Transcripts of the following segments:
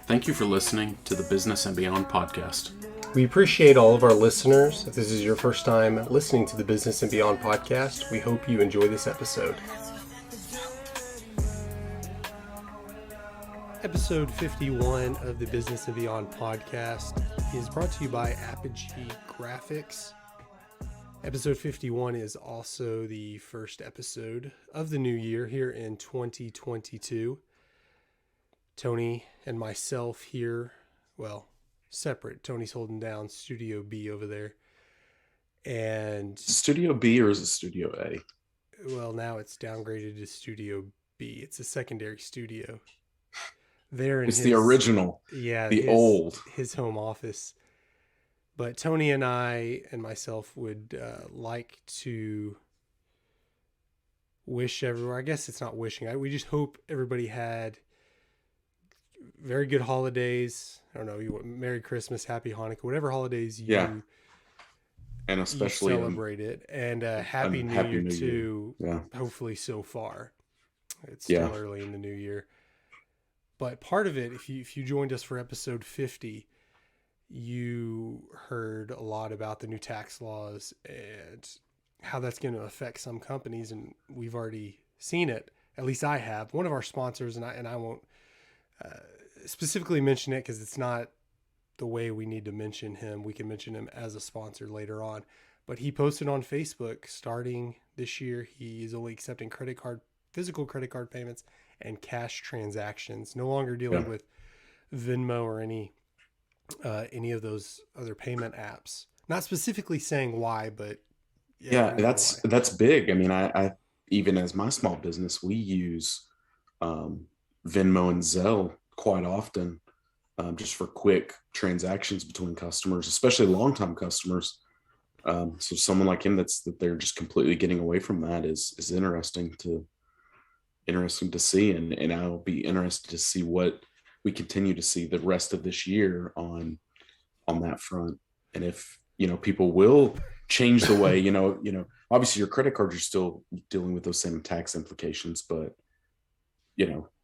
Thank you for listening to the Business and Beyond podcast. We appreciate all of our listeners. If this is your first time listening to the Business and Beyond podcast, we hope you enjoy this episode. Episode 51 of the Business and Beyond podcast is brought to you by Apogee Grafix. Episode 51 is also the first episode of the new year here in 2022. Tony and myself here, well, separate. Tony's holding down Studio B over there. And Studio B, or is it Studio A? Well, now it's downgraded to Studio B. It's a secondary studio. There in it's the original. Yeah. Old. His home office. But Tony and I and myself would like to wish everyone, I guess it's not wishing, we just hope everybody had very good holidays. I don't know, you want Merry Christmas, Happy Hanukkah, whatever holidays you and especially celebrate it, and Happy New Year too. Yeah. Hopefully so far. It's still early in the new year. But part of it, if you joined us for episode 50, you heard a lot about the new tax laws and how that's going to affect some companies, and we've already seen it. At least I have. One of our sponsors, and I won't specifically mention it because it's not the way we need to mention him. We can mention him as a sponsor later on. But he posted on Facebook, starting this year, he is only accepting physical credit card payments and cash transactions. No longer dealing with Venmo or any of those other payment apps. Not specifically saying why, but that's big. I mean, I even as my small business, we use Venmo and Zelle quite often, just for quick transactions between customers, especially longtime customers. So someone like him that they're just completely getting away from that is interesting to see, and I'll be interested to see what we continue to see the rest of this year on that front, and if people will change the way obviously your credit cards are still dealing with those same tax implications, but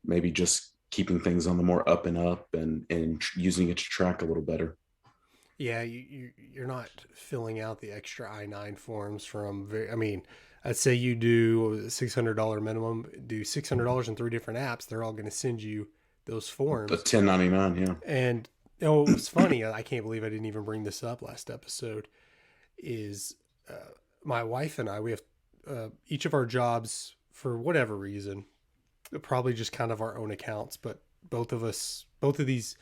maybe just keeping things on the more up and up and using it to track a little better. Yeah, you're not filling out the extra I-9 forms I'd say you do $600 minimum, do $600 in 3 different apps. They're all going to send you those forms. The 1099, yeah. And it was funny. I can't believe I didn't even bring this up last episode. Is my wife and I, we have each of our jobs, for whatever reason, probably just kind of our own accounts, but both of these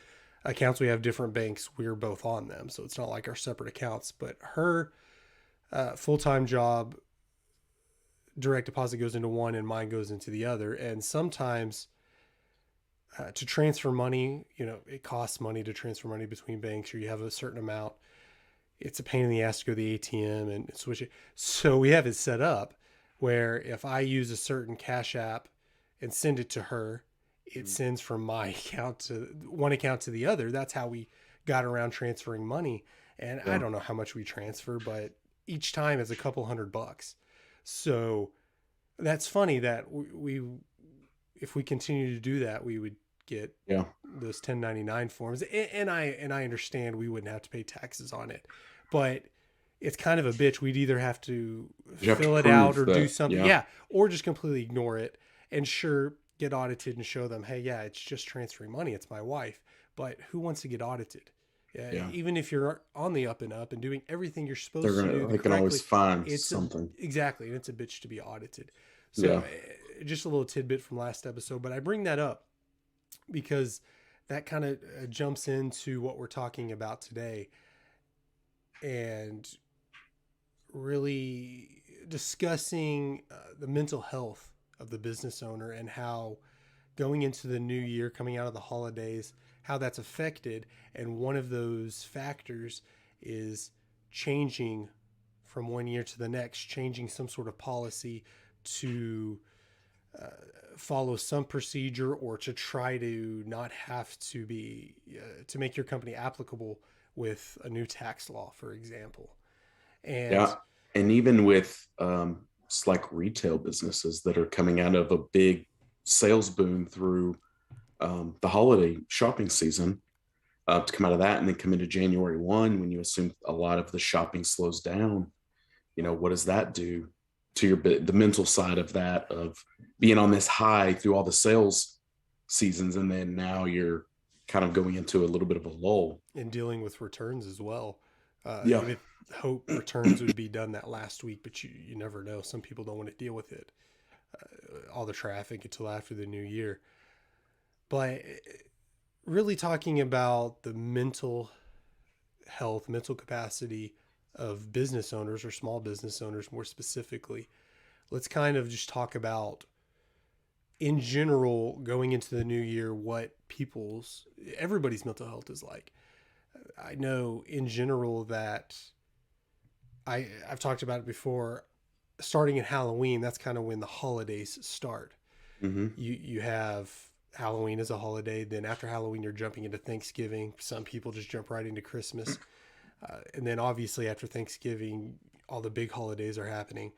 accounts, we have different banks. We're both on them. So it's not like our separate accounts, but her full-time job, direct deposit goes into one and mine goes into the other. And sometimes to transfer money, it costs money to transfer money between banks, or you have a certain amount. It's a pain in the ass to go to the ATM and switch it. So we have it set up where if I use a certain Cash App and send it to her, it sends from my account to one account to the other. That's how we got around transferring money. And I don't know how much we transfer, but each time it's a couple $100. So that's funny that we if we continue to do that, we would get those 1099 forms. And I understand we wouldn't have to pay taxes on it, but it's kind of a bitch. We'd either have to fill it out or do something. Yeah. Or just completely ignore it and get audited and show them, hey, it's just transferring money. It's my wife. But who wants to get audited? Even if you're on the up and up and doing everything you're supposed to do, they can always find something. Exactly. And it's a bitch to be audited. So just a little tidbit from last episode, but I bring that up because that kind of jumps into what we're talking about today, and really discussing the mental health of the business owner and how going into the new year, coming out of the holidays, how that's affected. And one of those factors is changing from one year to the next, changing some sort of policy to follow some procedure, or to try to not have to be, to make your company applicable with a new tax law, for example. And even with like retail businesses that are coming out of a big sales boom through the holiday shopping season, to come out of that and then come into January 1 when you assume a lot of the shopping slows down. What does that do to the mental side of that, of being on this high through all the sales seasons, and then now you're kind of going into a little bit of a lull. And dealing with returns as well. Yeah. You would hope returns would be done that last week, but you never know. Some people don't want to deal with it, all the traffic until after the new year. But really talking about the mental health, mental capacity of business owners or small business owners more specifically, let's kind of just talk about in general going into the new year what everybody's mental health is like. I know in general that I've talked about it before. Starting in Halloween, that's kind of when the holidays start. Mm-hmm. You have Halloween as a holiday. Then after Halloween, you're jumping into Thanksgiving. Some people just jump right into Christmas. And then obviously after Thanksgiving, all the big holidays are happening.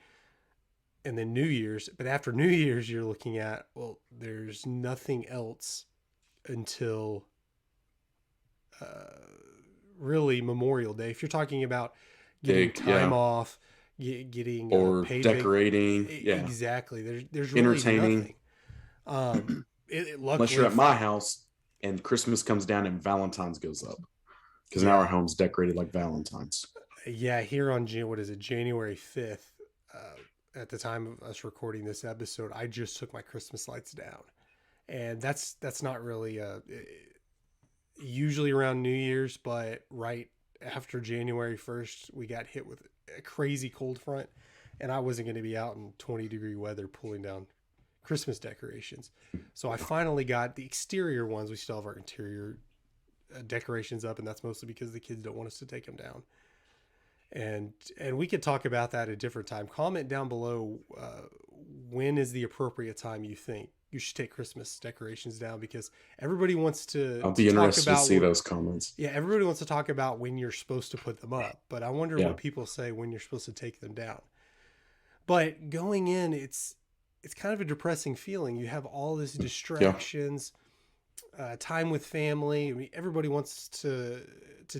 And then New Year's. But after New Year's, you're looking at, well, there's nothing else until really Memorial Day. If you're talking about getting time off, getting or paid decorating, exactly. There's really entertaining. nothing. Unless you're at my house and Christmas comes down and Valentine's goes up, because now our home's decorated like Valentine's. Yeah, here on January 5th, at the time of us recording this episode, I just took my Christmas lights down, and that's not really usually around New Year's, but right after January 1st, we got hit with a crazy cold front, and I wasn't going to be out in 20-degree weather pulling down Christmas decorations. So I finally got the exterior ones. We still have our interior decorations up, and that's mostly because the kids don't want us to take them down. And we could talk about that at a different time. Comment down below when is the appropriate time you think you should take Christmas decorations down, because everybody wants to. I'll be interested to see those comments. Yeah, everybody wants to talk about when you're supposed to put them up, but I wonder what people say when you're supposed to take them down. But going in, it's kind of a depressing feeling. You have all these distractions, time with family. I mean, everybody wants to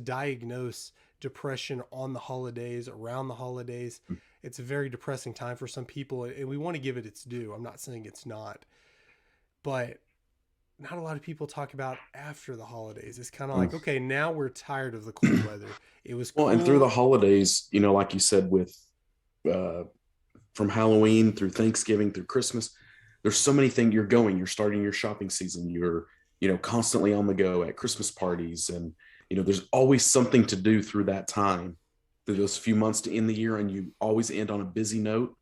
diagnose depression on the holidays, around the holidays. It's a very depressing time for some people, and we want to give it its due. I'm not saying it's not, but not a lot of people talk about after the holidays. It's kind of like, okay, now we're tired of the cold weather. It was cool. Well, and through the holidays, like you said, with from Halloween through Thanksgiving through Christmas, there's so many things. You're starting your shopping season. You're constantly on the go at Christmas parties, and there's always something to do through that time, through those few months to end the year, and you always end on a busy note.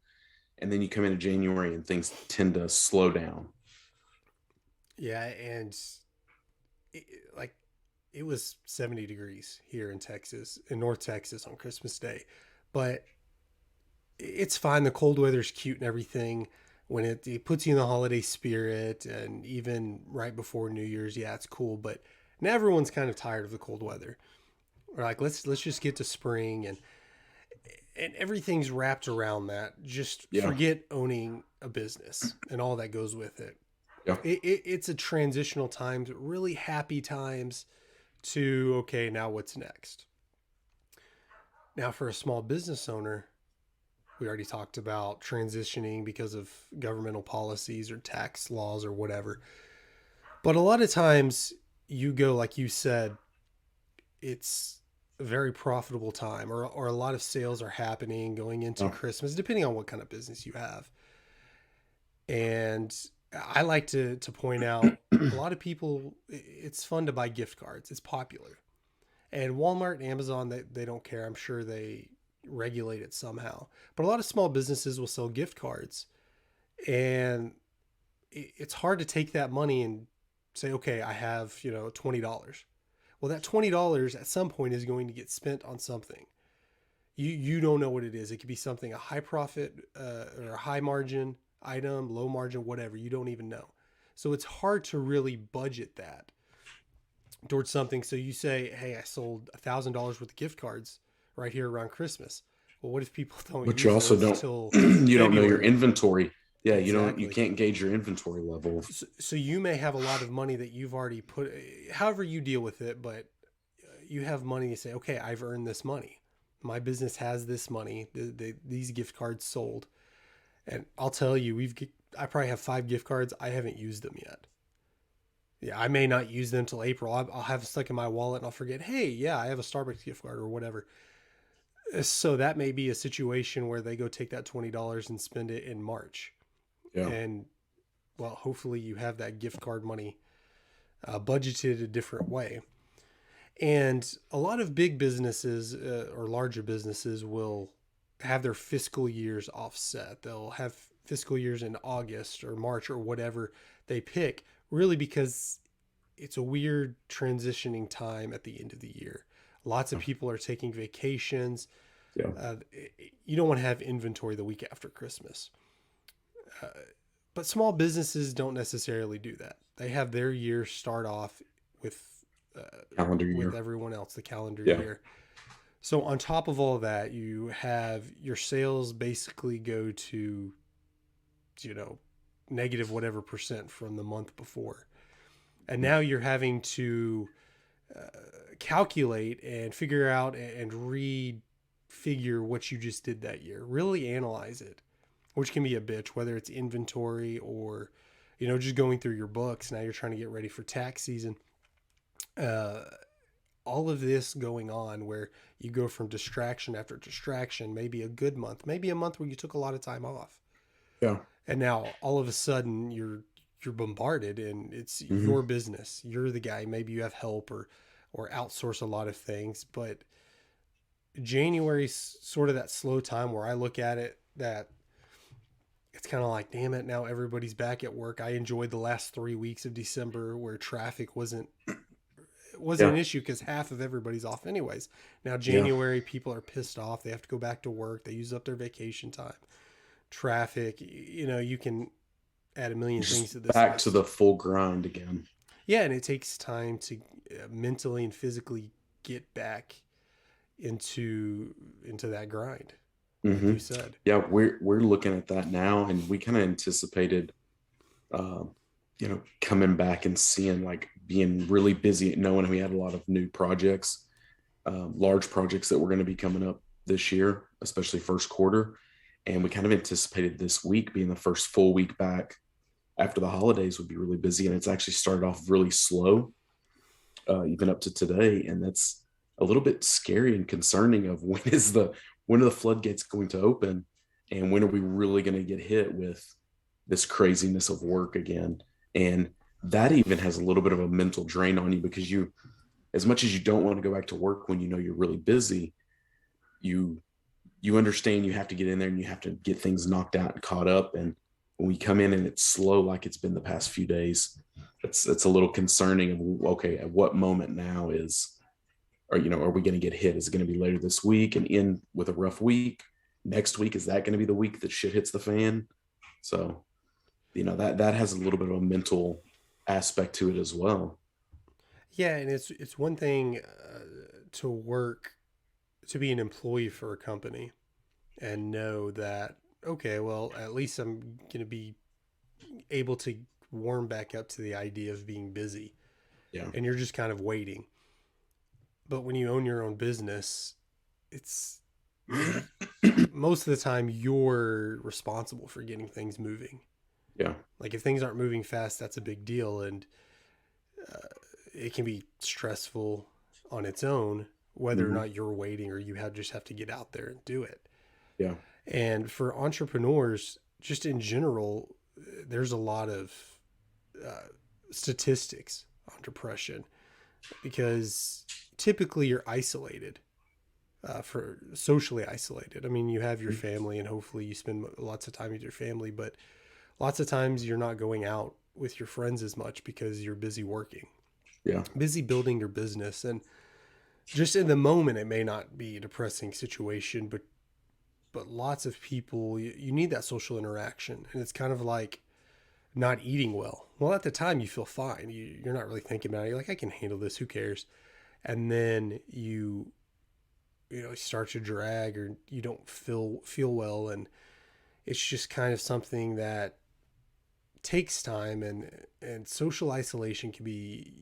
And then you come into January and things tend to slow down. Yeah, and it was 70 degrees here in Texas, in North Texas on Christmas Day. But it's fine. The cold weather's cute and everything. When it puts you in the holiday spirit, and even right before New Year's, yeah, it's cool. But now everyone's kind of tired of the cold weather. We're like, let's just get to spring, and everything's wrapped around that. Just forget owning a business and all that goes with it. Yeah. It's a transitional time, really happy times to, okay, now what's next? Now for a small business owner, we already talked about transitioning because of governmental policies or tax laws or whatever. But a lot of times you go, like you said, it's a very profitable time, or a lot of sales are happening going into Christmas, depending on what kind of business you have. And I like to point out, a lot of people, it's fun to buy gift cards. It's popular. And Walmart and Amazon, they don't care. I'm sure they regulate it somehow. But a lot of small businesses will sell gift cards. And it's hard to take that money and say, okay, I have, $20. Well, that $20 at some point is going to get spent on something. You don't know what it is. It could be something, a high profit or a high margin item, low margin, whatever. You don't even know. So it's hard to really budget that towards something. So you say, hey, I sold $1,000 worth of gift cards right here around Christmas. Well, what if people don't? But you also don't. You don't know your inventory Yeah, you Exactly. can't gauge your inventory level. So you may have a lot of money that you've already put, however you deal with it, but you have money to say, okay, I've earned this money. My business has this money. These gift cards sold, and I'll tell you, I probably have 5 gift cards. I haven't used them yet. Yeah, I may not use them till April. I'll have it stuck in my wallet and I'll forget. Hey, yeah, I have a Starbucks gift card or whatever. So that may be a situation where they go take that $20 and spend it in March, Yeah. and well, hopefully you have that gift card money budgeted a different way. And a lot of big businesses or larger businesses will have their fiscal years offset. They'll have fiscal years in August or March or whatever they pick, really because it's a weird transitioning time at the end of the year. Lots of people are taking vacations. Yeah. Uh, you don't want to have inventory the week after Christmas. Uh, but small businesses don't necessarily do that. They have their year start off with Calendar with year. everyone else, the calendar Yeah. year. So on top of all that, you have your sales basically go to, you know, negative whatever percent from the month before. And now you're having to uh, calculate and figure out and refigure what you just did that year. Really analyze it, which can be a bitch, whether it's inventory or, just going through your books. Now you're trying to get ready for tax season. Uh, all of this going on where you go from distraction after distraction, maybe a good month, maybe a month where you took a lot of time off. Yeah. And now all of a sudden you're bombarded and it's Hmm. your business. You're the guy. Maybe you have help or outsource a lot of things, but January's sort of that slow time where I look at it that it's kind of like, damn it, now everybody's back at work. I enjoyed the last 3 weeks of December where traffic wasn't Yeah. an issue because half of everybody's off anyways. Now Yeah. January, people are pissed off. They have to go back to work. They use up their vacation time. Traffic, you can add a million things Just to this back to list. the full grind again. Yeah, and it takes time to mentally and physically get back into that grind, like Hmm. you said. Yeah, we're looking at that now, and we kind of anticipated, uh, coming back and seeing like being really busy, knowing we had a lot of new projects, large projects that were going to be coming up this year, especially first quarter, and we kind of anticipated this week being the first full week back after the holidays would be really busy, and it's actually started off really slow, even up to today, and that's a little bit scary and concerning. Of when are the floodgates going to open, and when are we really going to get hit with this craziness of work again? And that even has a little bit of a mental drain on you because as much as you don't want to go back to work when you know you're really busy, you you understand you have to get in there and you have to get things knocked out and caught up. And when we come in and it's slow, like it's been the past few days, it's a little concerning. Of okay, at what moment now or are we going to get hit? Is it going to be later this week and end with a rough week? Next week, is that going to be the week that shit hits the fan? So that has a little bit of a mental aspect to it as well. Yeah, and it's one thing to work to be an employee for a company and know that, okay, well, at least I'm going to be able to warm back up to the idea of being busy, Yeah. and you're just kind of waiting. But when you own your own business, it's most of the time you're responsible for getting things moving. Yeah. Like if things aren't moving fast, that's a big deal, and uh, it can be stressful on its own, whether or Hmm. not you're waiting or just have to get out there and do it. Yeah. And for entrepreneurs, just in general, there's a lot of uh, statistics on depression because typically you're isolated, for socially isolated. I mean, you have your family and hopefully you spend lots of time with your family, but lots of times you're not going out with your friends as much because you're busy working, Yeah. busy building your business. And just in the moment, it may not be a depressing situation, but lots of people, you need that social interaction. And it's kind of like not eating well. Well, at the time you feel fine. You're not really thinking about it. You're like, I can handle this. Who cares? And then you start to drag or you don't feel well, and it's just kind of something that takes time, and social isolation can be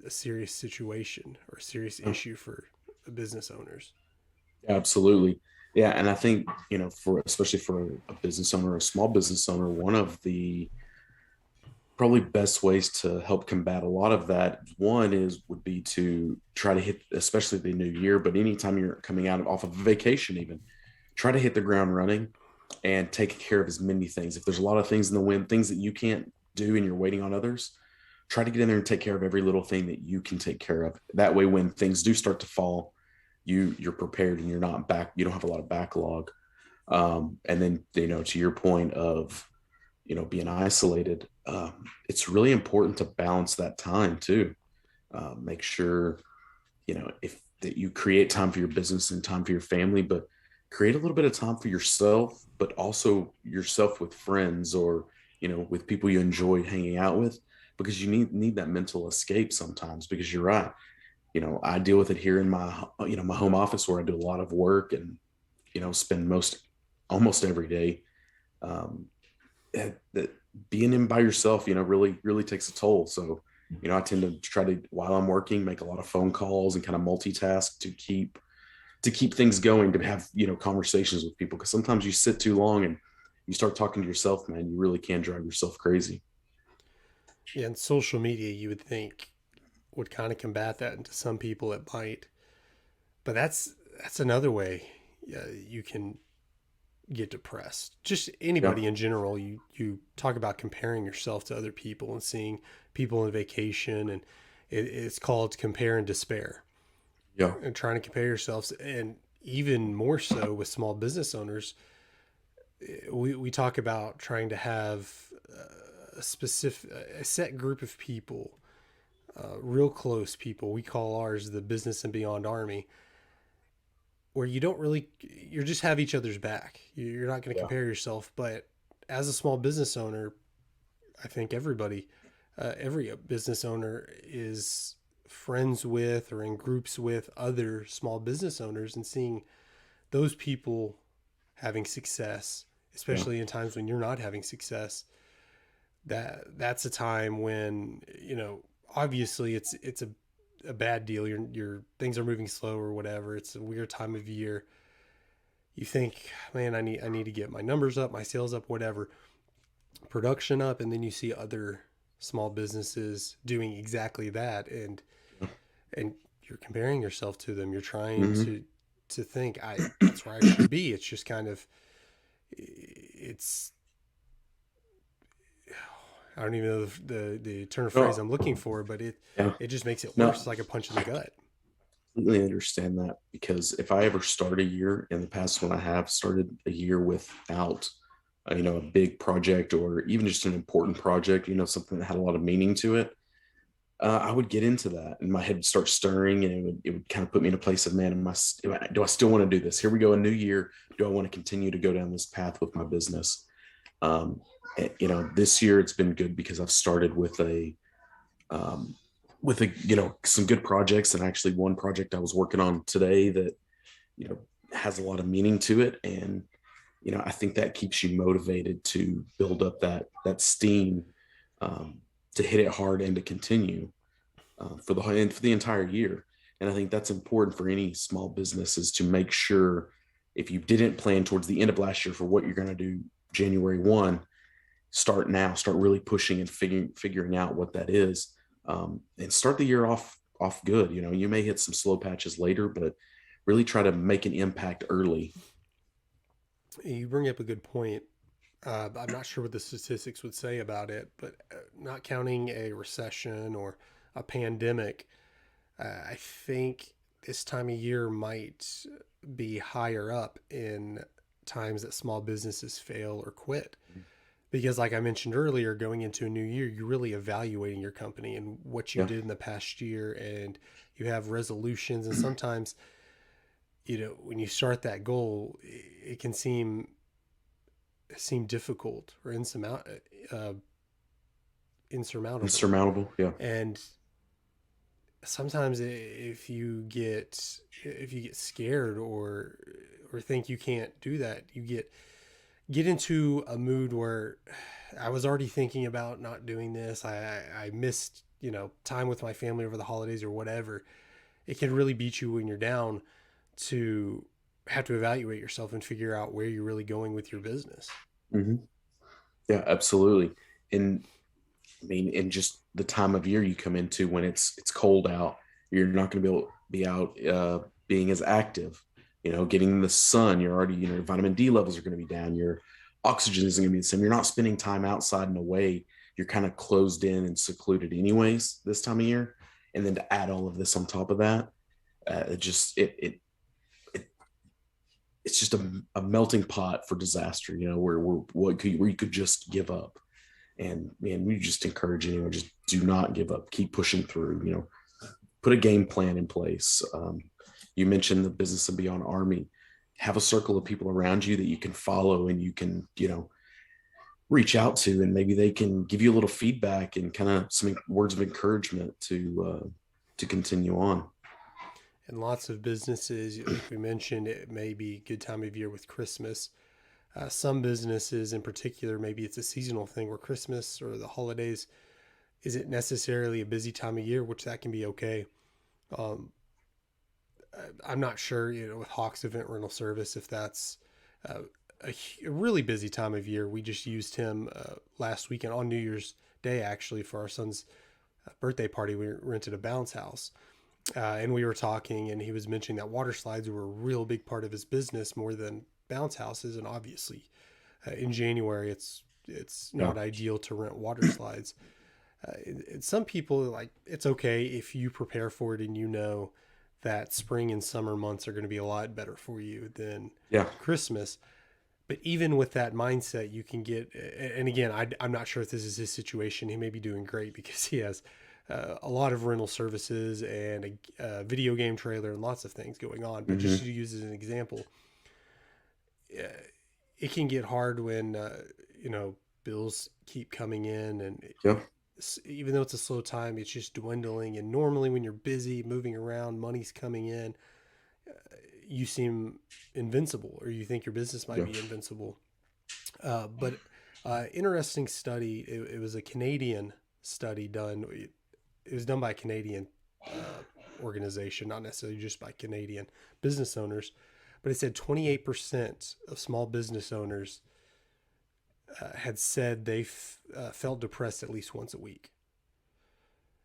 a serious situation or a serious Yeah, issue for business owners. absolutely. Yeah, and I think, for especially for a business owner, a small business owner, one of the probably best ways to help combat a lot of that, one is would be to try to hit, especially the new year, but anytime you're coming out of off of a vacation, even try to hit the ground running and take care of as many things. If there's a lot of things in the wind, things that you can't do and you're waiting on others, try to get in there and take care of every little thing that you can take care of. That way, when things do start to fall, you're prepared and you're not back. You don't have a lot of backlog. And then, to your point of, being isolated, it's really important to balance that time too. Make sure, if that you create time for your business and time for your family, but create a little bit of time for yourself, but also yourself with friends, or with people you enjoy hanging out with, because you need that mental escape sometimes. Because you're right, I deal with it here in my home office, where I do a lot of work and spend most almost every day. um, that being in by yourself, really takes a toll. So, I tend to try to, while I'm working, make a lot of phone calls and kind of multitask to keep things going, to have, conversations with people. Cause sometimes you sit too long and you start talking to yourself, man, you really can drive yourself crazy. Yeah, and social media, you would think, would kind of combat that, and to some people it might. But that's another way you can get depressed. Just Yeah. anybody in general. You talk about comparing yourself to other people and seeing people on vacation, and it's called compare and despair. Yeah. And trying to compare yourselves, and even more so with small business owners, we talk about trying to have a specific, a set group of people, real close people. We call ours the Business and Beyond Army, where you don't really, you just have each other's back. You're not going to Yeah. compare yourself. But as a small business owner, I think every business owner is friends with or in groups with other small business owners, and seeing those people having success, Yeah. especially in times when you're not having success, that's a time when, obviously it's a bad deal. Your things are moving slow or whatever. It's a weird time of year. You think, man, I need to get my numbers up, my sales up, whatever, production up, and then you see other small businesses doing exactly that, and you're comparing yourself to them. You're trying Mm-hmm. to think, I that's where I should be. It's just kind of, it's, I don't even know the turn of phrase I'm No. looking for, but Yeah. it just makes it worse. No. It's like a punch in the gut. Completely understand that, because if I ever start a year in the past, when I have started a year without, a big project, or even just an important project, something that had a lot of meaning to it, I would get into that, and my head would start stirring, and it would kind of put me in a place of, man, do I still want to do this? Here we go, a new year. Do I want to continue to go down this path with my business? Um, this year it's been good, because I've started um, with some good projects, and actually one project I was working on today that you know has a lot of meaning to it. And I think that keeps you motivated to build up that steam, um, to hit it hard and to continue, for the entire year. And I think that's important for any small businesses, to make sure, if you didn't plan towards the end of last year for what you're going to do January 1, start now, start really pushing and figuring out what that is, and start the year off good. You may hit some slow patches later, but really try to make an impact early. You bring up a good point. I'm not sure what the statistics would say about it, but not counting a recession or a pandemic, I think this time of year might be higher up in times that small businesses fail or quit. Because, like I mentioned earlier, going into a new year, you're really evaluating your company and what you Yeah. did in the past year, and you have resolutions. And sometimes, when you start that goal, it can seem difficult or uh, insurmountable. Insurmountable. Yeah. And sometimes if you get scared or think you can't do that, you get get into a mood where I was already thinking about not doing this. I missed, time with my family over the holidays or whatever. It can really beat you when you're down to have to evaluate yourself and figure out where you're really going with your business. Hmm. Yeah, absolutely. And I mean, in just the time of year you come into when it's cold out, you're not going to be able to be out being as active. Getting in the sun, you're already, your vitamin D levels are going to be down. Your oxygen isn't going to be the same. You're not spending time outside and away. You're kind of closed in and secluded, anyways, this time of year. And then to add all of this on top of that, it it's just a melting pot for disaster. Where you could just give up. And man, we just encourage anyone, just do not give up. Keep pushing through. Put a game plan in place. You mentioned the Business and Beyond Army. Have a circle of people around you that you can follow and you can, reach out to, and maybe they can give you a little feedback and kind of some words of encouragement to continue on. And lots of businesses, like we mentioned, it may be a good time of year with Christmas. Some businesses in particular, maybe it's a seasonal thing where Christmas or the holidays isn't necessarily a busy time of year, which that can be okay. Um, I'm not sure, with Hawk's event rental service, if that's uh, a really busy time of year. We just used him last weekend on New Year's Day, actually, for our son's birthday party. We rented a bounce house. And we were talking, and he was mentioning that water slides were a real big part of his business more than bounce houses. And obviously, in January, it's Yeah. not ideal to rent water slides. And some people like it's okay if you prepare for it and that spring and summer months are going to be a lot better for you than Yeah. Christmas. But even with that mindset, you can get, and again, I'm not sure if this is his situation. He may be doing great because he has a lot of rental services and a video game trailer and lots of things going on. But just Hmm. to use as an example, uh, it can get hard when, bills keep coming in and Yeah. even though it's a slow time, it's just dwindling. And normally, when you're busy moving around, money's coming in, you seem invincible, or you think your business might Yeah. be invincible. But interesting study. It was a Canadian study done. It was done by a Canadian organization, not necessarily just by Canadian business owners. But it said 28% of small business owners had said they felt depressed at least once a week.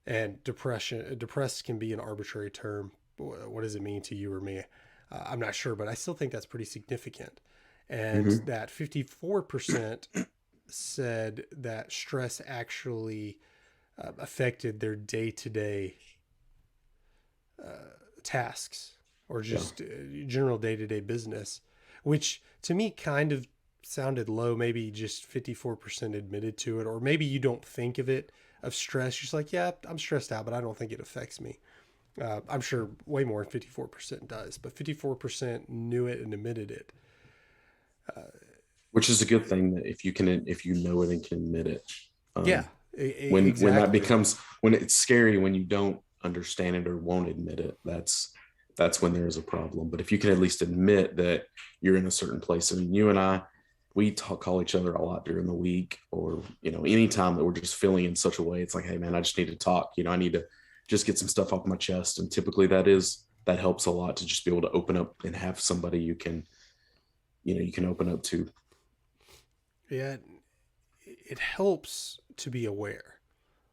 And depressed can be an arbitrary term. What does it mean to you or me? I'm not sure, but I still think that's pretty significant. And Hmm. that 54% said that stress actually affected their day to day tasks or Yeah. just general day to day business, which to me kind of sounded low. Maybe just 54% admitted to it, or maybe you don't think of it of stress. You're just like, yeah, I'm stressed out, but I don't think it affects me. I'm sure way more than 54% does, but 54% knew it and admitted it. Which is a good thing that if you know it and can admit it. Yeah, Um, when that exactly. becomes when it's scary when you don't understand it or won't admit it, that's when there is a problem. But if you can at least admit that you're in a certain place. I mean, you and I, we call each other a lot during the week, or anytime that we're just feeling in such a way, it's like, hey man, I just need to talk. I need to just get some stuff off my chest. And typically that helps a lot, to just be able to open up and have somebody you can open up to. Yeah, it helps to be aware.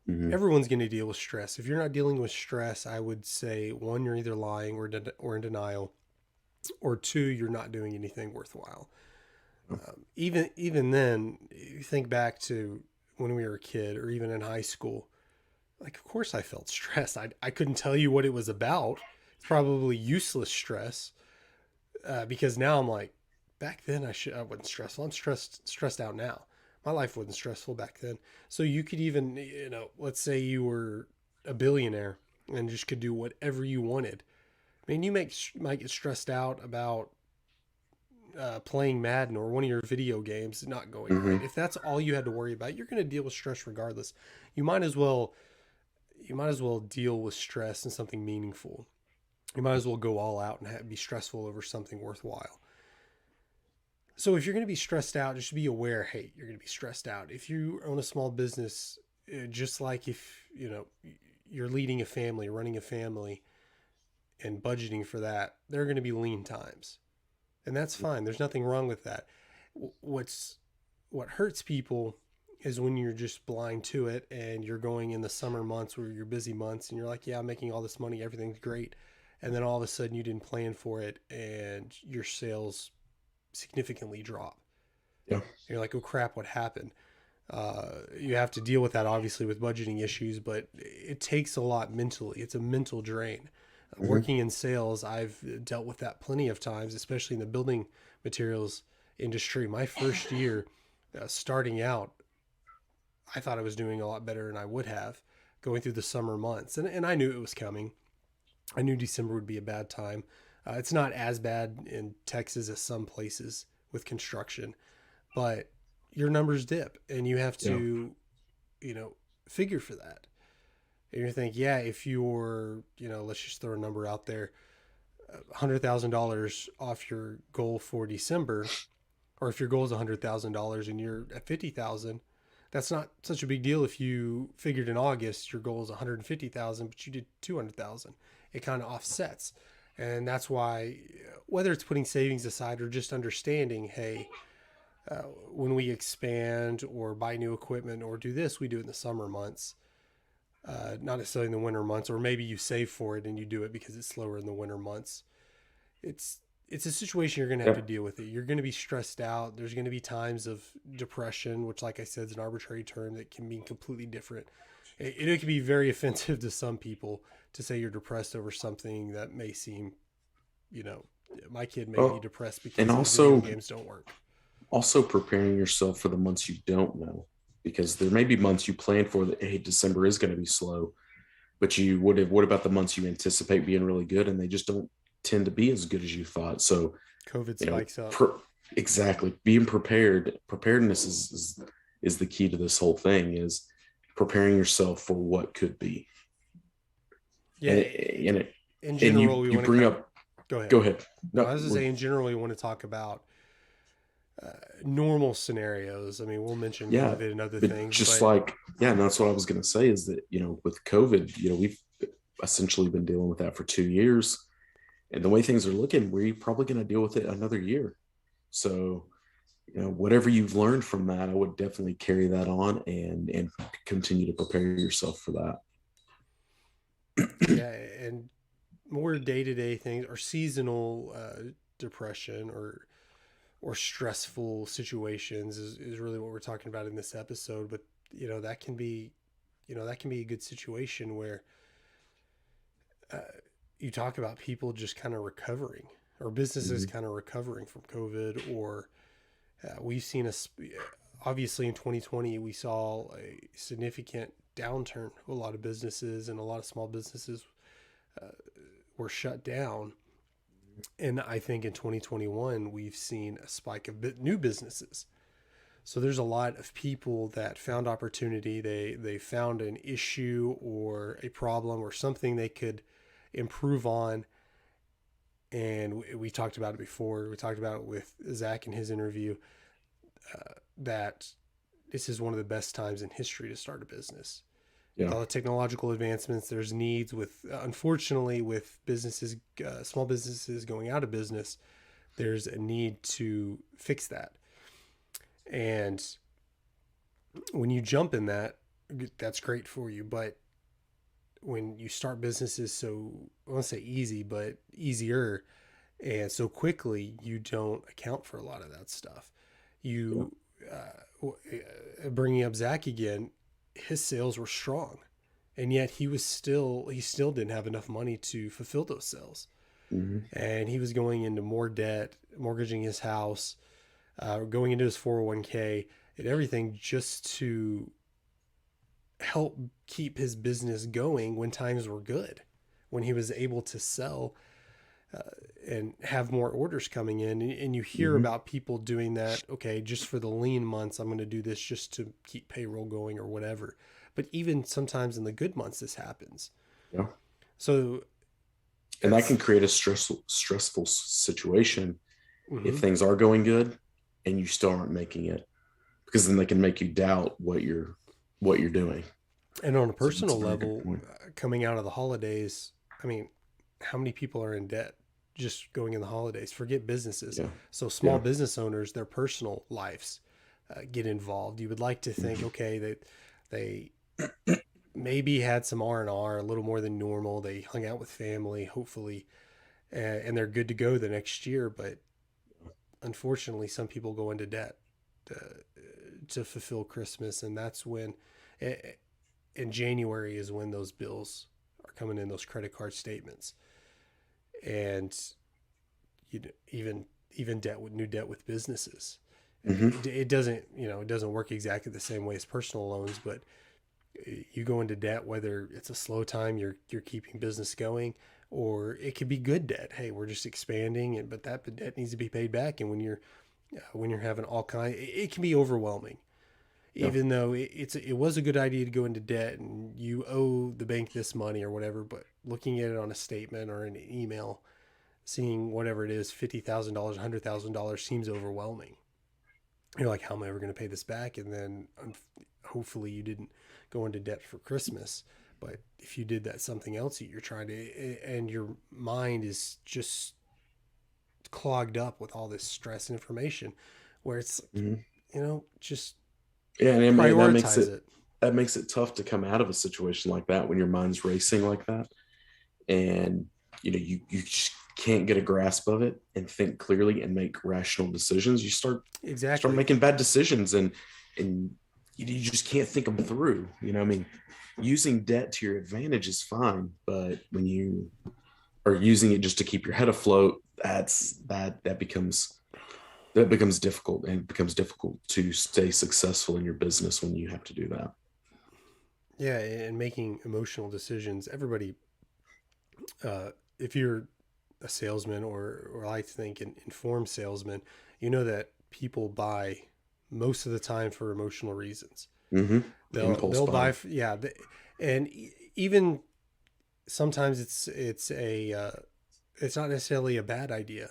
Hmm. Everyone's going to deal with stress. If you're not dealing with stress, I would say one, you're either lying or in denial, or two, you're not doing anything worthwhile. Even then, you think back to when we were a kid, or even in high school. Like, of course, I felt stress. I couldn't tell you what it was about. It's probably useless stress because now I'm like, back then I wasn't stressful. I'm stressed out now. My life wasn't stressful back then. So you could even, let's say you were a billionaire and just could do whatever you wanted. I mean, might get stressed out about playing Madden or one of your video games not going Hmm. right. If that's all you had to worry about, you're going to deal with stress regardless. You might as well deal with stress in something meaningful. You might as well go all out and be stressful over something worthwhile. So if you're going to be stressed out, just be aware, hey, you're going to be stressed out. If you own a small business, just like if, you're leading a family, running a family and budgeting for that, there are going to be lean times. And that's fine. There's nothing wrong with that. What's what hurts people is when you're just blind to it and you're going in the summer months or your busy months and you're like, yeah, I'm making all this money, everything's great. And then all of a sudden you didn't plan for it and your sales significantly drop. Yeah. And you're like, oh crap, what happened? You have to deal with that obviously with budgeting issues, but it takes a lot mentally. It's a mental drain. Mm-hmm. Working in sales, I've dealt with that plenty of times, especially in the building materials industry. My first year starting out, I thought I was doing a lot better than I would have going through the summer months. And I knew it was coming. I knew December would be a bad time. It's not as bad in Texas as some places with construction, but your numbers dip and you have Yeah. to, you know, figure for that. And you think, yeah, if you're, let's just throw a number out there, $100,000 off your goal for December, or if your goal is $100,000 and you're at 50,000, that's not such a big deal. If you figured in August your goal is 150,000, but you did 200,000, it kind of offsets. And that's why, whether it's putting savings aside or just understanding, hey, when we expand or buy new equipment or do this, we do it in the summer months, not necessarily in the winter months, or maybe you save for it and you do it because it's slower in the winter months. It's it's a situation you're going to have to Yeah. deal with it. You're going to be stressed out. There's going to be times of depression, which, like I said, is an arbitrary term that can mean completely different. It can be very offensive to some people to say you're depressed over something that may seem, you know, my kid may be Well, depressed and because his video also games don't work. preparing yourself for the months you don't know, because there may be months you plan for that. Hey, December is going to be slow, but you would have. What about the months you anticipate being really good, and they just don't tend to be as good as you thought? So COVID you know, spikes up. exactly, being prepared. Preparedness is the key to this whole thing. Is preparing yourself for what could be, and Yeah, and it, in and general, we you want to bring kind of up. go ahead. Go ahead. No, No, I was just saying, in general, we want to talk about normal scenarios. I mean, we'll mention yeah, COVID and other but things, just but like, yeah, and that's what I was going to say is that, with COVID, we've essentially been dealing with that for 2 years. And the way things are looking, we're probably going to deal with it another year. So, whatever you've learned from that, I would definitely carry that on and continue to prepare yourself for that. yeah, and more day to day things or seasonal depression or stressful situations is really what we're talking about in this episode. But that can be that can be a good situation where uh, you talk about people just kind of recovering or businesses Mhm. kind of recovering from COVID or we've seen obviously in 2020 we saw a significant downturn. A lot of businesses and a lot of small businesses uh, were shut down. And I think in 2021, we've seen a spike of new businesses. So there's a lot of people that found opportunity. They found an issue or a problem or something they could improve on. And we talked about it before. We talked about it with Zach in his interview that this is one of the best times in history to start a business. With Yeah. all the technological advancements, there's needs with, unfortunately, with businesses, small businesses going out of business, there's a need to fix that. And when you jump in that, that's great for you. But when you start businesses so, I won't say easy, but easier and so quickly, you don't account for a lot of that stuff. Yeah. You, bringing up Zach again, his sales were strong. And yet he still didn't have enough money to fulfill those sales. Mhm. And he was going into more debt, mortgaging his house, going into his 401k and everything just to help keep his business going when times were good, when he was able to sell uh, and have more orders coming in. And you hear Mhm. about people doing that, okay, just for the lean months, I'm going to do this just to keep payroll going or whatever. But even sometimes in the good months, this happens. Yeah. So And that can it's, create a stressful situation if mm-hmm. things are going good. and you still aren't making it, because then they can make you doubt what you're doing. And on a So that's a personal very good level, point. coming out of the holidays, I mean, how many people are in debt just going in the holidays? Forget businesses. Yeah. So small Yeah. business owners, their personal lives get involved. You would like to think, Mhm. okay, that they maybe had some R&R, a little more than normal. They hung out with family, hopefully, and they're good to go the next year. But unfortunately, some people go into debt to, to fulfill Christmas, and that's when, in January is when those bills are coming in, those credit card statements, and you know, even debt with new debt with businesses. Hmm. It doesn't, it doesn't work exactly the same way as personal loans, but you go into debt whether it's a slow time, you're keeping business going, or it could be good debt. Hey, we're just expanding, but that debt needs to be paid back. And when you're having all kind, it can be overwhelming. Yeah. Even though it was a good idea to go into debt and you owe the bank this money or whatever, but looking at it on a statement or an email, seeing whatever it is, $50,000, $100,000 seems overwhelming. You're like, how am I ever going to pay this back? And then hopefully you didn't go into debt for Christmas. But if you did that something else that you're trying to, and your mind is just clogged up with all this stress and information, where it's, Hmm. just Yeah, and I mean prioritize it. that makes it tough to come out of a situation like that when your mind's racing like that, and you just can't get a grasp of it and think clearly and make rational decisions. You start Exactly. making bad decisions, and you just can't think them through. I mean, using debt to your advantage is fine, but when you are using it just to keep your head afloat, that becomes difficult, and it becomes difficult to stay successful in your business when you have to do that. Yeah. And making emotional decisions. Everybody, if you're a salesman or I think an informed salesman, you know that people buy most of the time for emotional reasons. Mm-hmm. Impulse They'll buy, buying. yeah, and even sometimes it's not necessarily a bad idea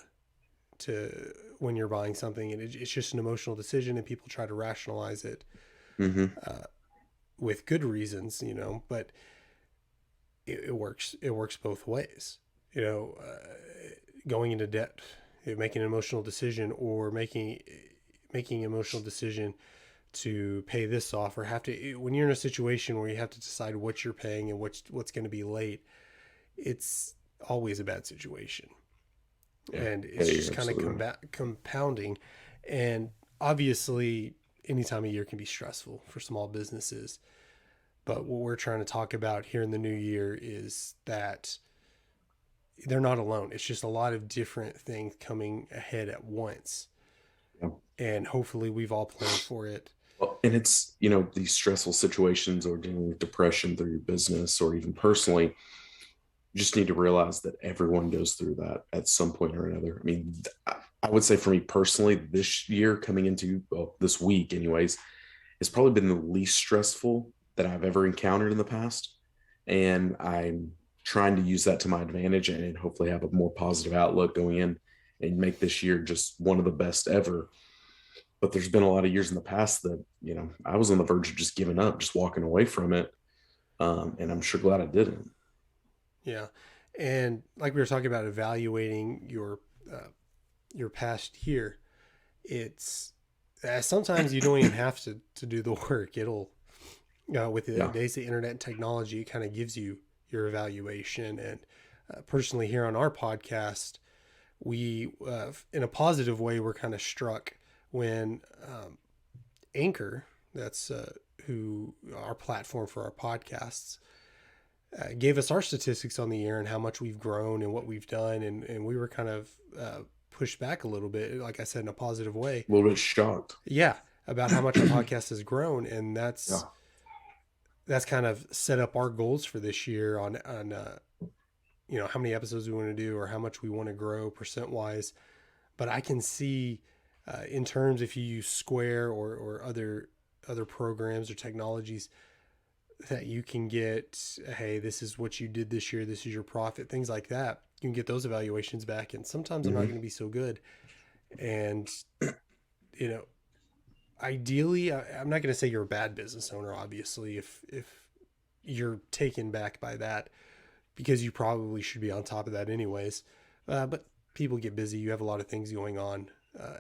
to when you're buying something, and it's just an emotional decision, and people try to rationalize it Mm-hmm. with good reasons, but it works. It works both ways. Going into debt, making an emotional decision, or making an emotional decision to pay this off, or have to, when you're in a situation where you have to decide what you're paying and what's going to be late, it's always a bad situation, Yeah. and Yeah, it's you're just kind of absolutely right. compounding. And obviously any time of year can be stressful for small businesses, but what we're trying to talk about here in the new year is that they're not alone. It's just a lot of different things coming ahead at once, Yeah. and hopefully we've all planned for it. Well, and it's, these stressful situations or dealing with depression through your business or even personally, you just need to realize that everyone goes through that at some point or another. I mean, I would say for me personally, this year coming into, well, this week, anyways, it's probably been the least stressful that I've ever encountered in the past. And I'm trying to use that to my advantage and hopefully have a more positive outlook going in and make this year just one of the best ever. But there's been a lot of years in the past that, I was on the verge of just giving up, just walking away from it. And I'm sure glad I didn't. Yeah. And like we were talking about evaluating your past year, it's sometimes you don't even have to do the work. It'll, with the Yeah. days of internet and technology, it kind of gives you your evaluation. And personally, here on our podcast, we, in a positive way, we're kind of struck when Anchor, that's who our platform for our podcasts, gave us our statistics on the air and how much we've grown and what we've done. And we were kind of pushed back a little bit, like I said, in a positive way. A little bit shocked. Yeah, about how much our podcast has grown. And Yeah. that's kind of set up our goals for this year on how many episodes we want to do or how much we want to grow percent wise. But I can see in terms, if you use Square or other programs or technologies, that you can get, hey, this is what you did this year, this is your profit, things like that. You can get those evaluations back, and sometimes they're not Hmm. going to be so good. And you know, ideally, I'm not going to say you're a bad business owner, obviously, if you're taken back by that, because you probably should be on top of that anyways. But people get busy. You have a lot of things going on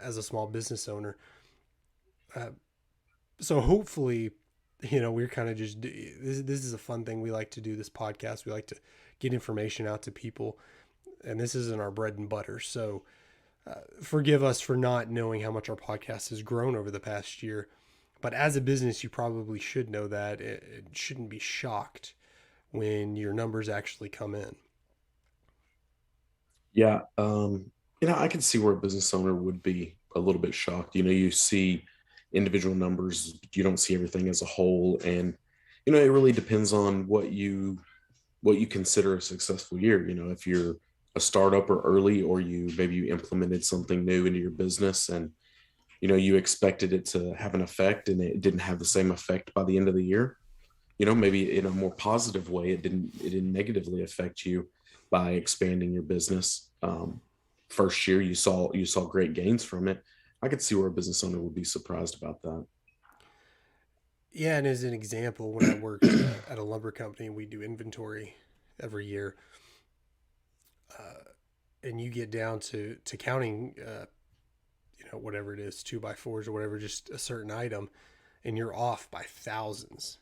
as a small business owner. Uh, so hopefully, we're kind of just this is a fun thing we like to do. This podcast, we like to get information out to people, and this isn't our bread and butter. So forgive us for not knowing how much our podcast has grown over the past year. But as a business, you probably should know that. It shouldn't be shocked when your numbers actually come in. Yeah. I can see where a business owner would be a little bit shocked. You see individual numbers, you don't see everything as a whole. And, it really depends on what you consider a successful year. If you're a startup or early, or you implemented something new into your business, and you expected it to have an effect and it didn't have the same effect by the end of the year. Maybe in a more positive way, it didn't negatively affect you by expanding your business. First year you saw great gains from it. I could see where a business owner would be surprised about that. Yeah, and as an example, when I worked at a lumber company, we do inventory every year, and you get down to counting, whatever it is, two by fours or whatever, just a certain item, and you're off by thousands.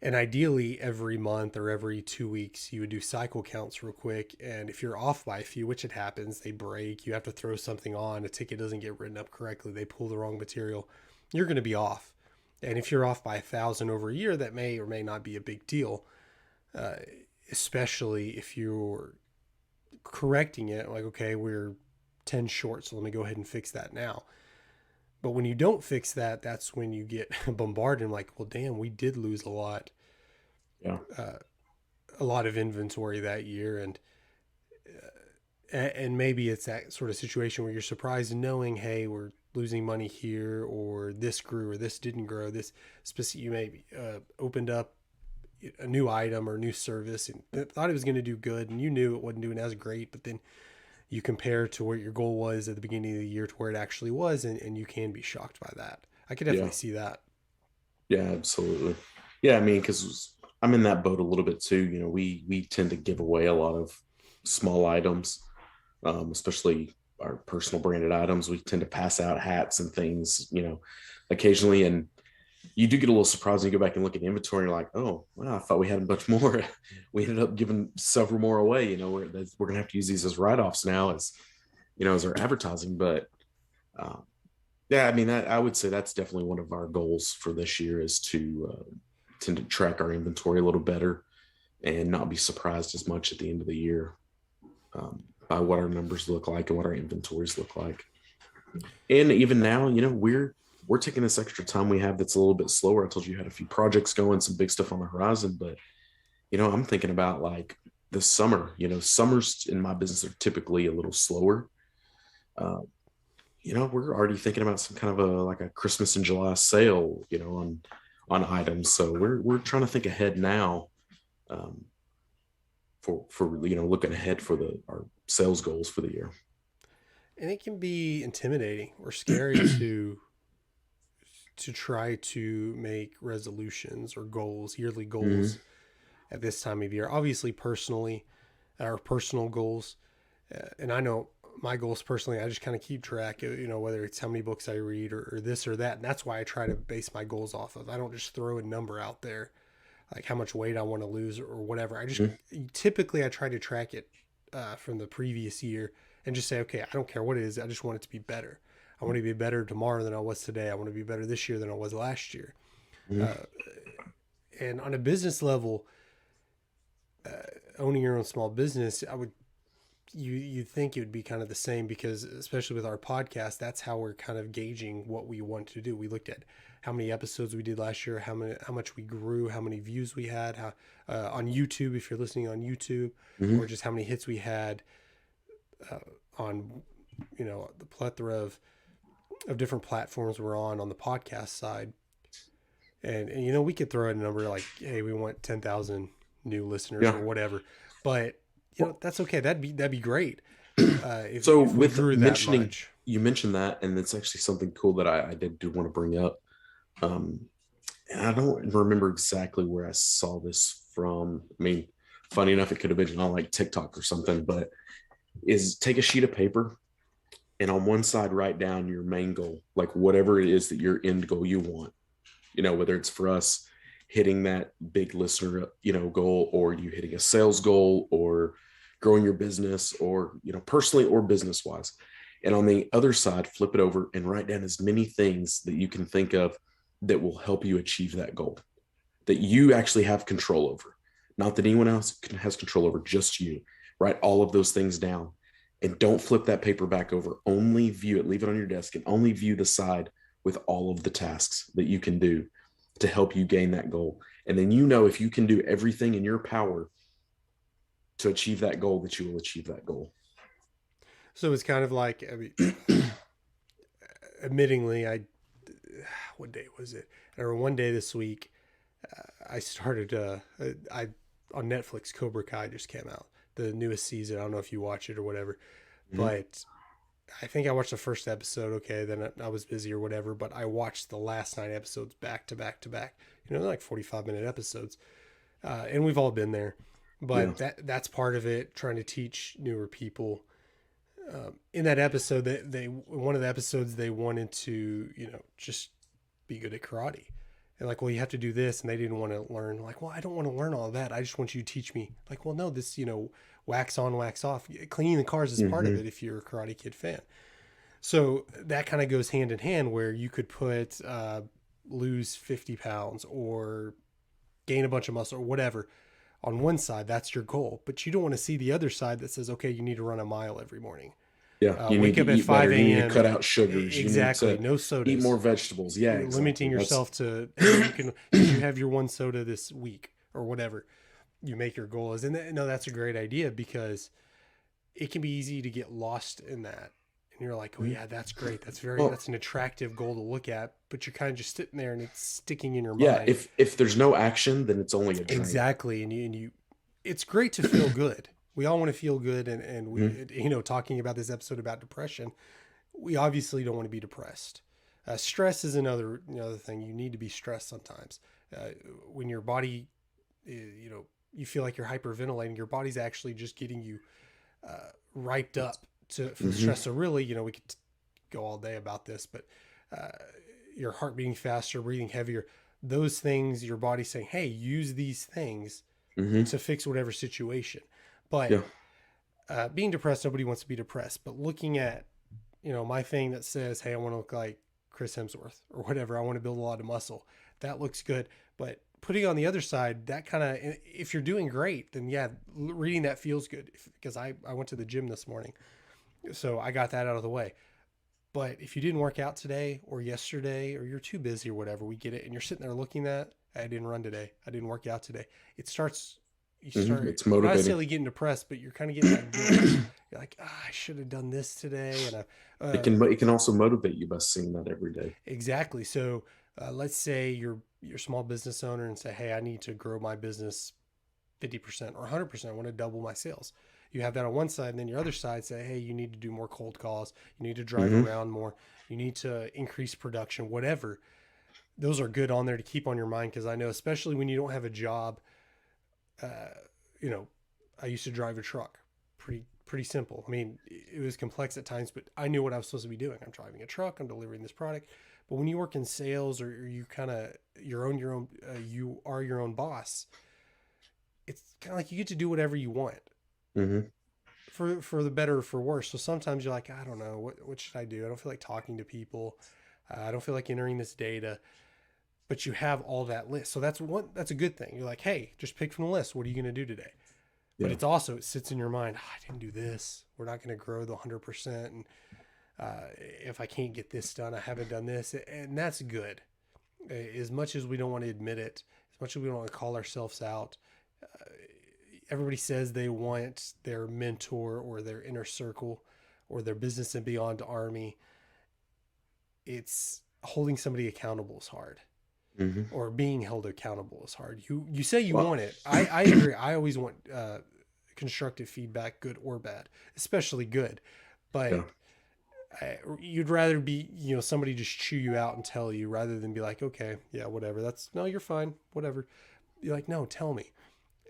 And ideally, every month or every 2 weeks, you would do cycle counts real quick. And if you're off by a few, which it happens, they break, you have to throw something on, a ticket doesn't get written up correctly, they pull the wrong material, you're going to be off. And if you're off by 1,000 over a year, that may or may not be a big deal, uh, especially if you're correcting it. Like, okay, we're 10 short, so let me go ahead and fix that now. But when you don't fix that, that's when you get bombarded. And like, well, damn, we did lose Yeah. uh, a lot of inventory that year, and maybe it's that sort of situation where you're surprised knowing, hey, we're losing money here, or this grew, or this didn't grow. This specific, you maybe opened up a new item or new service and thought it was going to do good, and you knew it wasn't doing as great, but then you compare to where your goal was at the beginning of the year to where it actually was, and you can be shocked by that. I could Yeah. definitely see that. Yeah, absolutely. Yeah, I mean, because I'm in that boat a little bit too. We tend to give away a lot of small items, especially our personal branded items. We tend to pass out hats and things, occasionally, and you do get a little surprised when you go back and look at the inventory. And you're like, oh, wow, I thought we had a bunch more. We ended up giving several more away. We're gonna have to use these as write-offs now, as our advertising. But um, yeah, I mean, I would say that's definitely one of our goals for this year, is to tend to track our inventory a little better and not be surprised as much at the end of the year, by what our numbers look like and what our inventories look like. And even now, we're taking this extra time we have that's a little bit slower. I told you had a few projects going, some big stuff on the horizon, but I'm thinking about like this summer. Summers in my business are typically a little slower. Uh, we're already thinking about some kind of a Christmas in July sale, on items. So we're trying to think ahead now, um, for looking ahead for our sales goals for the year. And it can be intimidating or scary to try to make resolutions or goals, yearly Mm-hmm. goals at this time of year. Obviously, personally, our personal goals, and I know my goals personally, I just kind of keep track of, whether it's how many books I read, or this or that. And that's why I try to base my goals off of. I don't just throw a number out there like how much weight I want to lose or whatever. Typically I try to track it from the previous year and just say, okay, I don't care what it is. I just want it to be better. I want to be better tomorrow than I was today. I want to be better this year than I was last year. Mm-hmm. Uh, and on a business level, owning your own small business, you think it would be kind of the same, because especially with our podcast, that's how we're kind of gauging what we want to do. We looked at how many episodes we did last year, how much we grew, how many views we had, how on YouTube, if you're listening on YouTube, or Mm-hmm. just how many hits we had uh, on the plethora of different platforms we're on the podcast side. And we could throw out a number like, hey, we want 10,000 new listeners Yeah. or whatever, but Well, that's okay. That'd be great. So if we with grew that mentioning, much. you mentioned that, and it's actually something cool that I did do want to bring up. Um, and I don't remember exactly where I saw this from. I mean, funny enough, it could have been on like TikTok or something, but is take a sheet of paper and on one side write down your main goal, like whatever it is that your end goal you want. Whether it's for us hitting that big listener, goal, or you hitting a sales goal, or growing your business, or, personally or business wise. And on the other side, flip it over and write down as many things that you can think of that will help you achieve that goal, that you actually have control over. Not that anyone else has control over, just you. Write all of those things down and don't flip that paper back over. Only view it, leave it on your desk, and only view the side with all of the tasks that you can do to help you gain that goal. And then if you can do everything in your power to achieve that goal, that you will achieve that goal. So it's kind of like, I mean, admittingly, what day was it? Or one day this week, I started, I on Netflix, Cobra Kai just came out, the newest season. I don't know if you watch it or whatever, Mm-hmm. but I think I watched the first episode. Okay, then I was busy or whatever, but I watched the last 9 episodes back to back to back. They're like 45-minute episodes, and we've all been there. Yeah. But that's part of it. Trying to teach newer people. In that episode, they one of the episodes they wanted to just be good at karate, and like, well, you have to do this, and they didn't want to learn. Like, well, I don't want to learn all of that. I just want you to teach me. Like, well, no, this wax on, wax off. Cleaning the cars is part of Mm-hmm. it if you're a Karate Kid fan. So that kind of goes hand in hand where you could put lose 50 pounds or gain a bunch of muscle or whatever on one side. That's your goal. But you don't want to see the other side that says, okay, you need to run a mile every morning. Yeah. You need Wake to up at eat better. 5 You need to cut a.m. out sugars. You need Exactly. to No eat more sodas. vegetables. Yeah, You're limiting exactly. yourself to, hey, you have your one soda this week or whatever you make your goal is. And no, that's a great idea because it can be easy to get lost in that. And you're like, oh yeah, that's great. Well, That's an attractive goal to look at, but you're kind of just sitting there and it's sticking in your yeah, mind. if there's no action, then it's only a dream. Exactly. And you, it's great to feel good. We all want to feel good. And Mhm. we, talking about this episode about depression, we obviously don't want to be depressed. Stress is another thing. You need to be stressed sometimes. Uh, when your body, you feel like you're hyperventilating, your body's actually just getting you riped up for the Mhm. stress. So really, we could go all day about this, but uh, your heart beating faster, breathing heavier, those things, your body's saying, hey, use these things Mhm. to fix whatever situation. But Yeah. being depressed, nobody wants to be depressed. But looking at, my thing that says, hey, I want to look like Chris Hemsworth or whatever, I want to build a lot of muscle. That looks good. But putting on the other side, that kind of, if you're doing great, then yeah, reading that feels good. Because I went to the gym this morning. So I got that out of the way. But if you didn't work out today or yesterday or you're too busy or whatever, we get it. And you're sitting there looking at, I didn't run today. I didn't work out today. You Mhm. start, It's you're not motivating. necessarily getting depressed, but you're kind of getting that guilt. You're like, I should have done this today. And It can also motivate you by seeing that every day. exactly. So let's say you're a small business owner and say, hey, I need to grow my business 50% or 100%. I want to double my sales. You have that on one side, and then your other side say, hey, you need to do more cold calls. You need to drive Hmm. around more. You need to increase production, whatever. Those are good on there to keep on your mind because I know, especially when you don't have a job, uh, you know, I used to drive a truck. Pretty simple. I mean, it was complex at times, but I knew what I was supposed to be doing. I'm driving a truck. I'm delivering this product. But when you work in sales or you kind of you are your own boss. It's kind of like you get to do whatever you want Hmm. for the better or for worse. So sometimes you're like, I don't know, what should I do? I don't feel like talking to people. I don't feel like entering this data. But you have all that list, so that's a good thing. You're like, hey, just pick from the list. What are you going to do today? But Yeah. it's also it sits in your mind. Oh, I didn't do this. We're not going to grow the 100%, and if I can't get this done, I haven't done this, and that's good. As much as we don't want to admit it, as much as we don't want to call ourselves out, everybody says they want their mentor or their inner circle or their business and beyond army. It's holding somebody accountable is hard, Hmm. or being held accountable is hard. You say you Well, want it. I agree. I always want constructive feedback, good or bad, especially good. Yeah. But you'd rather be, somebody just chew you out and tell you rather than be like, okay, yeah, whatever. That's no, you're fine, whatever. You're like, no, tell me.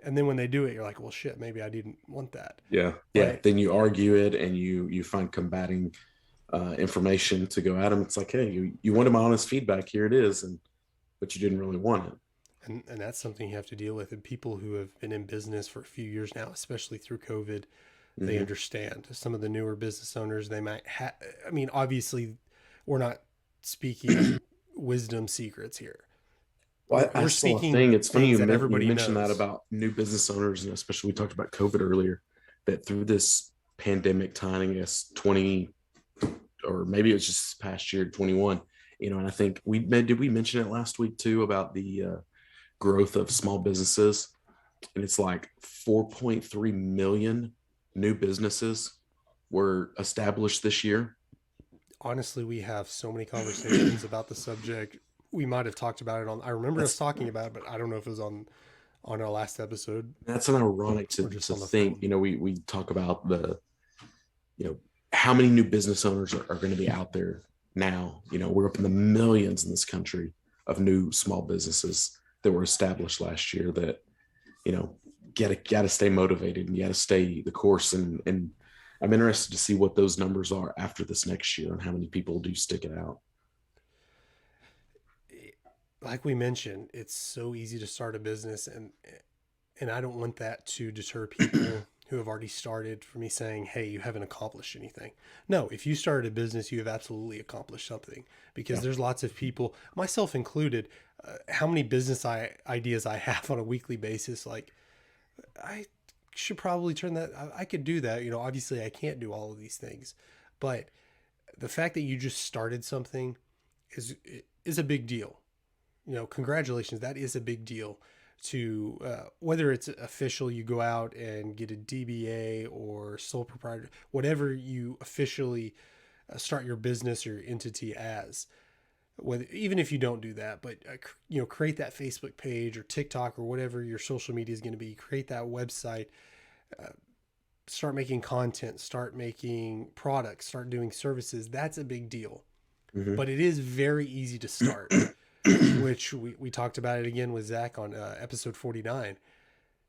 And then when they do it, you're like, well, shit, maybe I didn't want that. Yeah. Yeah. But Then you argue it and you find combating information to go at them. It's like, hey, you wanted my honest feedback. Here it is. And but you didn't really want it. and that's something you have to deal with. And people who have been in business for a few years now, especially through COVID, they Mm-hmm. understand. Some of the newer business owners, they might have, I mean, obviously, we're not speaking wisdom secrets here. Well, I We're saw a speaking thing. It's funny things you, that you everybody mentioned that knows. about new business owners, and especially we talked about COVID earlier, that through this pandemic time, I guess 20, or maybe it was just past year, 21, and I think did we mention it last week too about the growth of small businesses? And it's like 4.3 million new businesses were established this year. Honestly, we have so many conversations about the subject. We might have talked about it on. I remember us that's talking about it, but I don't know if it was on our last episode that's an ironic or just to on the think. phone. We talk about the you know how many new business owners are going to be out there now. We're up in the millions in this country of new small businesses that were established last year that you know got to stay motivated and you got to stay the course, and I'm interested to see what those numbers are after this next year and how many people do stick it out. Like we mentioned, it's so easy to start a business, and I don't want that to deter people who have already started from me saying, hey, you haven't accomplished anything. No, if you started a business, you have absolutely accomplished something, because Yeah. there's lots of people, myself included, how many ideas I have on a weekly basis. Like, I should probably turn that, I could do that. Obviously I can't do all of these things, but the fact that you just started something is a big deal. Congratulations, that is a big deal. To whether it's official, you go out and get a DBA or sole proprietor, whatever you officially start your business or entity as. Whether, even if you don't do that, but create that Facebook page or TikTok or whatever your social media is going to be. Create that website. Start making content. Start making products. Start doing services. That's a big deal. Mm-hmm. But it is very easy to start, which we talked about it again with Zach on episode 49.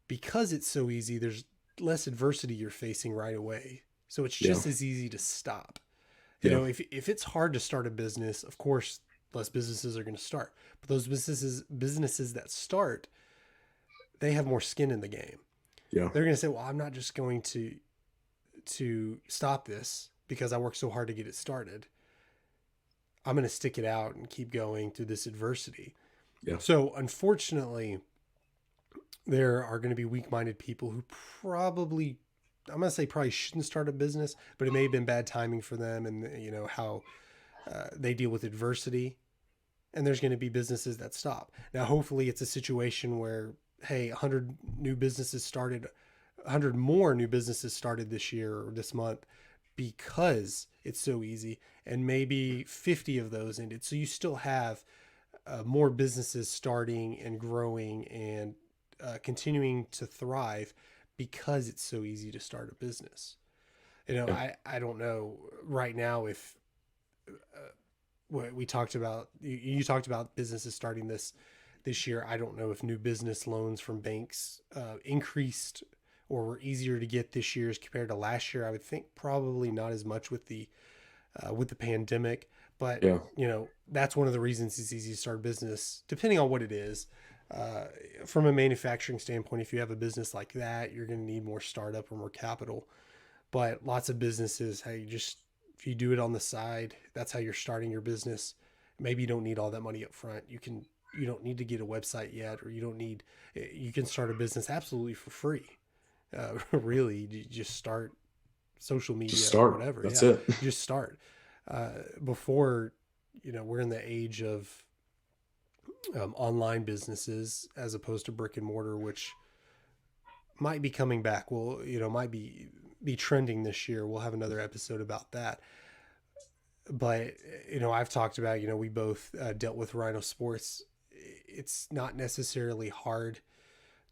Because it's so easy, there's less adversity you're facing right away. So it's Yeah. just as easy to stop. Yeah. If it's hard to start a business, of course, less businesses are going to start. But those businesses that start, they have more skin in the game. Yeah. They're going to say, well, I'm not just going to stop this because I worked so hard to get it started. I'm going to stick it out and keep going through this adversity. Yeah. So, unfortunately, there are going to be weak-minded people who probably, I'm going to say probably shouldn't start a business, but it may have been bad timing for them, and how they deal with adversity. And there's going to be businesses that stop. Now, hopefully it's a situation where, hey, 100 new businesses started, 100 more new businesses started this year or this month because it's so easy, and maybe 50 of those ended. So you still have more businesses starting and growing and continuing to thrive because it's so easy to start a business. Yeah. I don't know right now if what we talked about, you talked about businesses starting this year. I don't know if new business loans from banks increased or were easier to get this year as compared to last year. I would think probably not as much with the pandemic, but Yeah. that's one of the reasons it's easy to start a business, depending on what it is. From a manufacturing standpoint, if you have a business like that, you're going to need more startup or more capital. But lots of businesses, hey, just if you do it on the side, that's how you're starting your business. Maybe you don't need all that money up front. You don't need to get a website yet, or you can start a business absolutely for free. Really, you just start social Just media or start. whatever. That's Yeah, it. just start. Before, we're in the age of online businesses as opposed to brick and mortar, which might be coming back. Well, might be trending this year. We'll have another episode about that. But I've talked about, we both dealt with Rhino Sports. It's not necessarily hard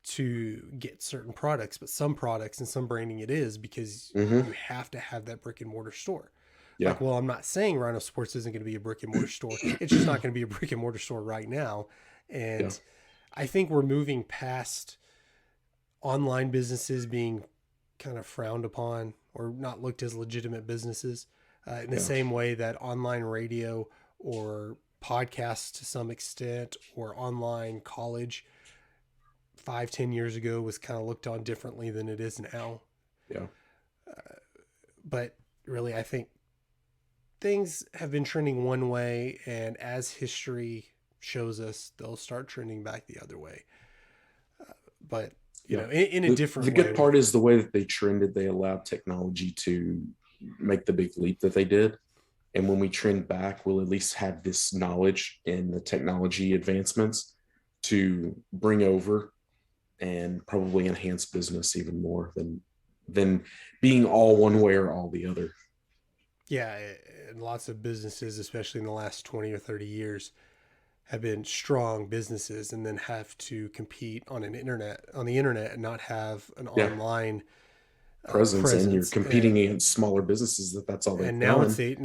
to get certain products, but some products and some branding it is because Mm-hmm. you have to have that brick and mortar store. Yeah. Like, well, I'm not saying Rhino Sports isn't going to be a brick and mortar store. It's just not going to be a brick and mortar store right now. Yeah. And I think we're moving past online businesses being kind of frowned upon or not looked as legitimate businesses in the Yeah. same way that online radio or podcasts to some extent or online college 5-10 years ago was kind of looked on differently than it is now. Yeah. But really, I think things have been trending one way, and as history shows us, they'll start trending back the other way. But you Yeah. know, in a The different good way. part is the way that they trended, they allowed technology to make the big leap that they did. And when we trend back, we'll at least have this knowledge in the technology advancements to bring over and probably enhance business even more than being all one way or all the other. Yeah, and lots of businesses, especially in the last 20 or 30 years, have been strong businesses and then have to compete on the internet and not have an Yeah. online Presence, and you're presence. competing against smaller businesses that's all they've And now done.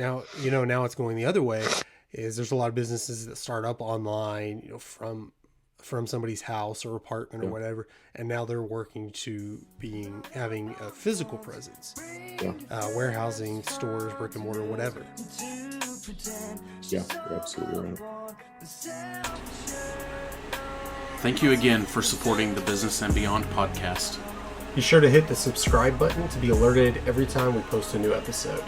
now it's going the other way. Is there's a lot of businesses that start up online, from somebody's house or apartment or Yeah. whatever, and now they're working to having a physical presence, Yeah. warehousing, stores, brick and mortar, whatever. Yeah, you're absolutely right. Thank you again for supporting the Business and Beyond podcast. Be sure to hit the subscribe button to be alerted every time we post a new episode.